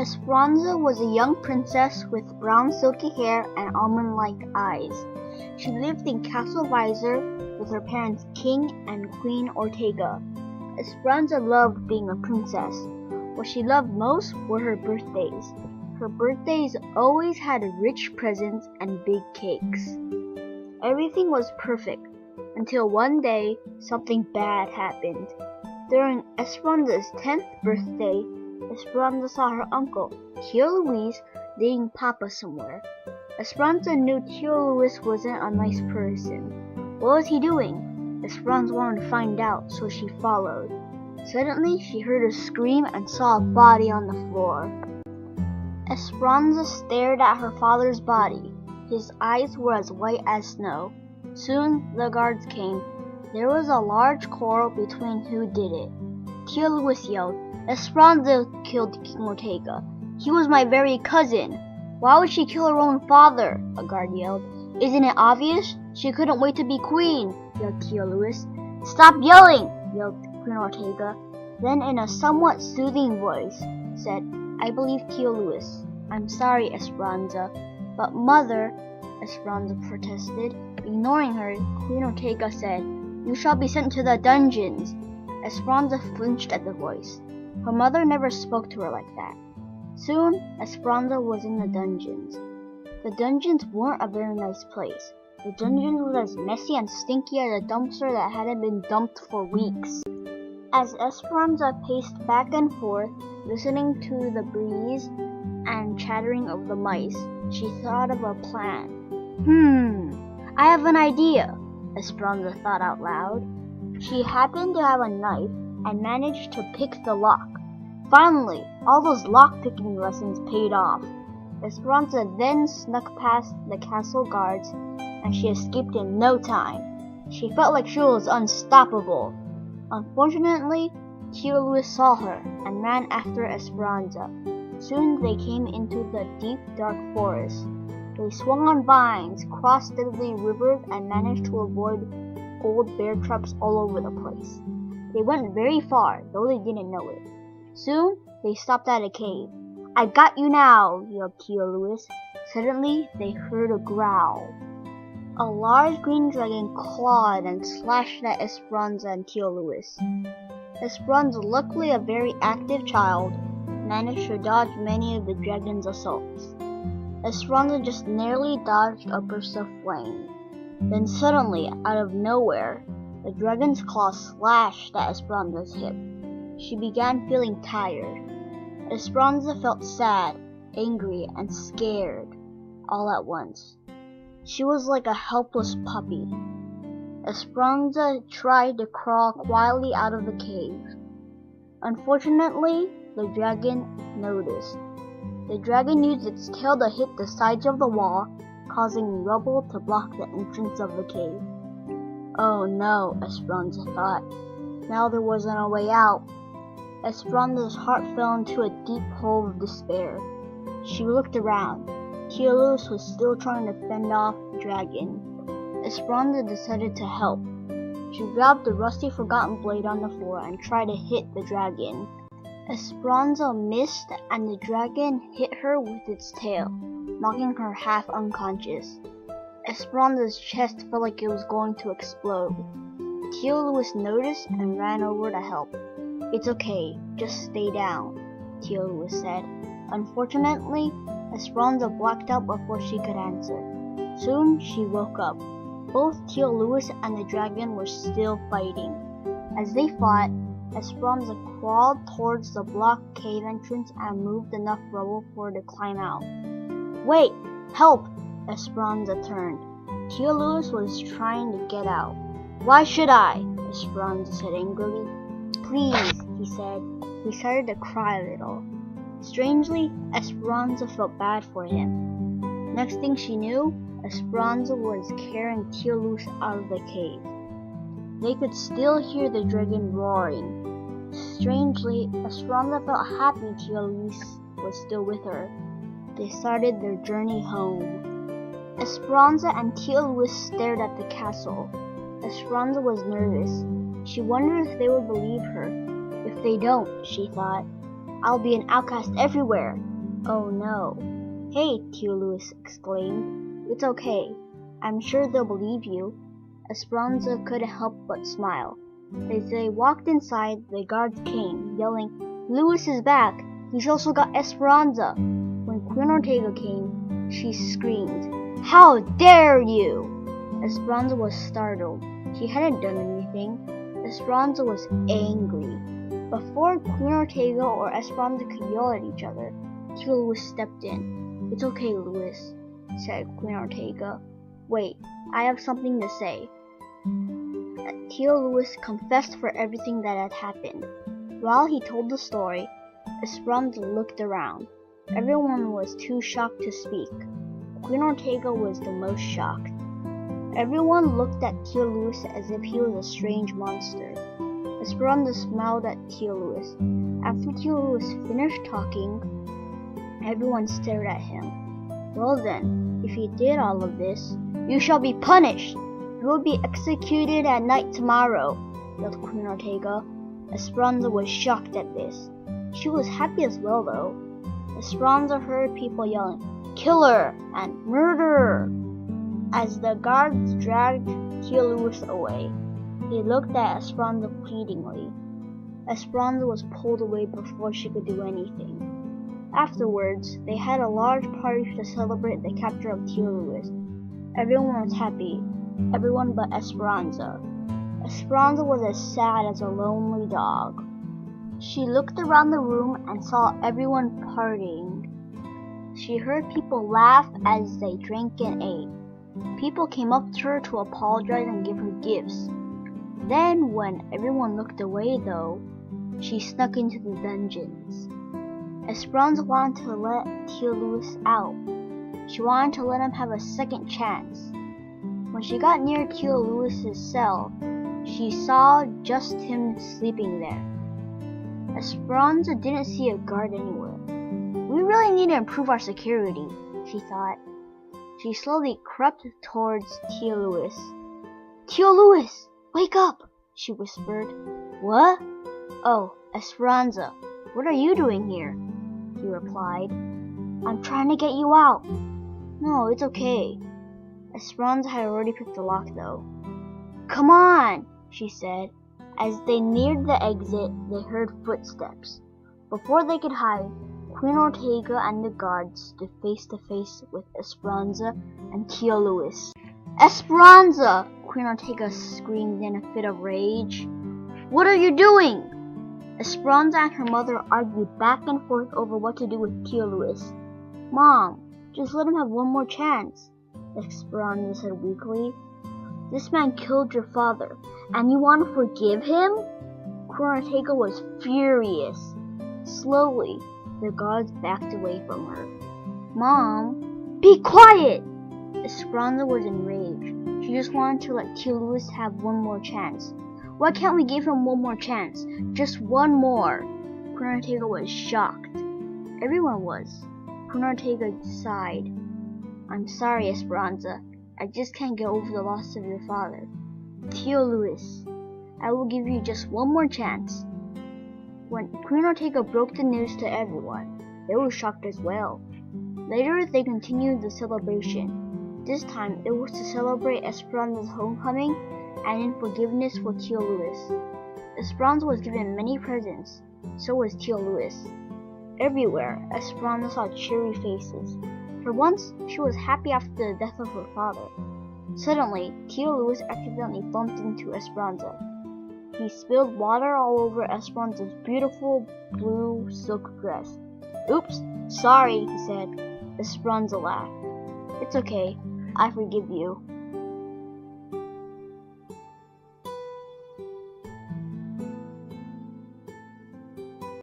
Esperanza was a young princess with brown silky hair and almond-like eyes. She lived in Castle Visor with her parents King and Queen Ortega. Esperanza loved being a princess. What she loved most were her birthdays. Her birthdays always had rich presents and big cakes. Everything was perfect until one day something bad happened. During Esperanza's 10th birthday, Esperanza saw her uncle, Tio Luis, dating Papa somewhere. Esperanza knew Tio Luis wasn't a nice person. What was he doing? Esperanza wanted to find out, so she followed. Suddenly, she heard a scream and saw a body on the floor. Esperanza stared at her father's body. His eyes were as white as snow. Soon, the guards came. There was a large quarrel between who did it. Tio Luis yelled, "Esperanza killed King Ortega. He was my very cousin." "Why would she kill her own father?" a guard yelled. "Isn't it obvious? She couldn't wait to be queen," yelled Tio Luis. "Stop yelling!" yelled Queen Ortega. Then in a somewhat soothing voice, said, "I believe Tio Luis. I'm sorry, Esperanza." "But mother," Esperanza protested. Ignoring her, Queen Ortega said, "You shall be sent to the dungeons." Esperanza flinched at the voice. Her mother never spoke to her like that. Soon, Esperanza was in the dungeons. The dungeons weren't a very nice place. The dungeons was as messy and stinky as a dumpster that hadn't been dumped for weeks. As Esperanza paced back and forth, listening to the breeze and chattering of the mice, she thought of a plan. I have an idea," Esperanza thought out loud. She happened to have a knife and managed to pick the lock. Finally, all those lock-picking lessons paid off. Esperanza then snuck past the castle guards, and she escaped in no time. She felt like she was unstoppable. Unfortunately, Tio Luis saw her and ran after Esperanza. Soon they came into the deep, dark forest. They swung on vines, crossed deadly rivers, and managed to avoid old bear traps all over the place. They went very far, though they didn't know it. Soon, they stopped at a cave. "I got you now," yelled Tio Luis. Suddenly, they heard a growl. A large green dragon clawed and slashed at Esperanza and Tio Luis. Esperanza, luckily a very active child, managed to dodge many of the dragon's assaults. Esperanza just narrowly dodged a burst of flame. Then suddenly, out of nowhere, the dragon's claw slashed at Esperanza's hip. She began feeling tired. Esperanza felt sad, angry, and scared, all at once. She was like a helpless puppy. Esperanza tried to crawl quietly out of the cave. Unfortunately, the dragon noticed. The dragon used its tail to hit the sides of the wall, causing rubble to block the entrance of the cave. Oh no, Esperanza thought. Now there wasn't a way out. Esperanza's heart fell into a deep hole of despair. She looked around. Tio Luis was still trying to fend off the dragon. Esperanza decided to help. She grabbed the rusty forgotten blade on the floor and tried to hit the dragon. Esperanza missed, and the dragon hit her with its tail, knocking her half unconscious. Esperanza's chest felt like it was going to explode. Tio Luis noticed and ran over to help. "It's okay, just stay down," Tio Luis said. Unfortunately, Esperanza blacked out before she could answer. Soon she woke up. Both Tio Luis and the dragon were still fighting. As they fought, Esperanza crawled towards the blocked cave entrance and moved enough rubble for her to climb out. "Wait! Help!" Esperanza turned. Tio Luis was trying to get out. "Why should I?" Esperanza said angrily. "Please," he said. He started to cry a little. Strangely, Esperanza felt bad for him. Next thing she knew, Esperanza was carrying Tio Luis out of the cave. They could still hear the dragon roaring. Strangely, Esperanza felt happy Tio Luis was still with her. They started their journey home. Esperanza and Tio Luis stared at the castle. Esperanza was nervous. She wondered if they would believe her. If they don't, she thought, I'll be an outcast everywhere. Oh no. Hey, Tia Louis exclaimed. It's okay. I'm sure they'll believe you. Esperanza couldn't help but smile. As they walked inside, the guards came, yelling, Louis is back! He's also got Esperanza! When Queen Ortega came, she screamed, How dare you! Esperanza was startled. She hadn't done anything. Esperanza was angry. Before Queen Ortega or Esperanza could yell at each other, Tia Louis stepped in. It's okay, Louis, said Queen Ortega. Wait, I have something to say. Tia Louis confessed for everything that had happened. While he told the story, Esperanza looked around. Everyone was too shocked to speak. Queen Ortega was the most shocked. Everyone looked at Tia Louis as if he was a strange monster. Esperanza smiled at Tia Louis. After Tia Louis finished talking, everyone stared at him. Well then, if he did all of this, you shall be punished! You will be executed at night tomorrow, yelled Queen Ortega. Esperanza was shocked at this. She was happy as well, though. Esperanza heard people yelling, Killer! And Murderer! As the guards dragged Tia Louis away. They looked at Esperanza pleadingly. Esperanza was pulled away before she could do anything. Afterwards, they had a large party to celebrate the capture of Tia Louis. Everyone was happy. Everyone but Esperanza. Esperanza was as sad as a lonely dog. She looked around the room and saw everyone partying. She heard people laugh as they drank and ate. People came up to her to apologize and give her gifts. Then, when everyone looked away though, she snuck into the dungeons. Esperanza wanted to let Tia Louis out. She wanted to let him have a second chance. When she got near Tia Louis's cell, she saw just him sleeping there. Esperanza didn't see a guard anywhere. We really need to improve our security, she thought. She slowly crept towards Tia Louis. Tia Louis, wake up, she whispered. What? Oh, Esperanza, what are you doing here? He replied. I'm trying to get you out. No, it's okay. Esperanza had already picked the lock though. Come on, she said. As they neared the exit, they heard footsteps. Before they could hide, Queen Ortega and the guards stood face to face with Esperanza and Tia Louis. Esperanza! Queen Ortega screamed in a fit of rage. What are you doing? Esperanza and her mother argued back and forth over what to do with Tia Louis. Mom, just let him have one more chance, Esperanza said weakly. This man killed your father, and you want to forgive him? Queen Ortega was furious. Slowly, the guards backed away from her. Mom, be quiet! Esperanza was enraged. She just wanted to let Tia Louis have one more chance. Why can't we give him one more chance? Just one more. Queen Ortega was shocked. Everyone was. Queen Ortega sighed. I'm sorry, Esperanza. I just can't get over the loss of your father. Tia Louis, I will give you just one more chance. When Queen Ortega broke the news to everyone, they were shocked as well. Later, they continued the celebration. This time, it was to celebrate Esperanza's homecoming and in forgiveness for Tia Louis. Esperanza was given many presents, so was Tia Louis. Everywhere, Esperanza saw cheery faces. For once, she was happy after the death of her father. Suddenly, Tia Louis accidentally bumped into Esperanza. He spilled water all over Esperanza's beautiful blue silk dress. Oops, sorry, he said. Esperanza laughed. It's okay, I forgive you.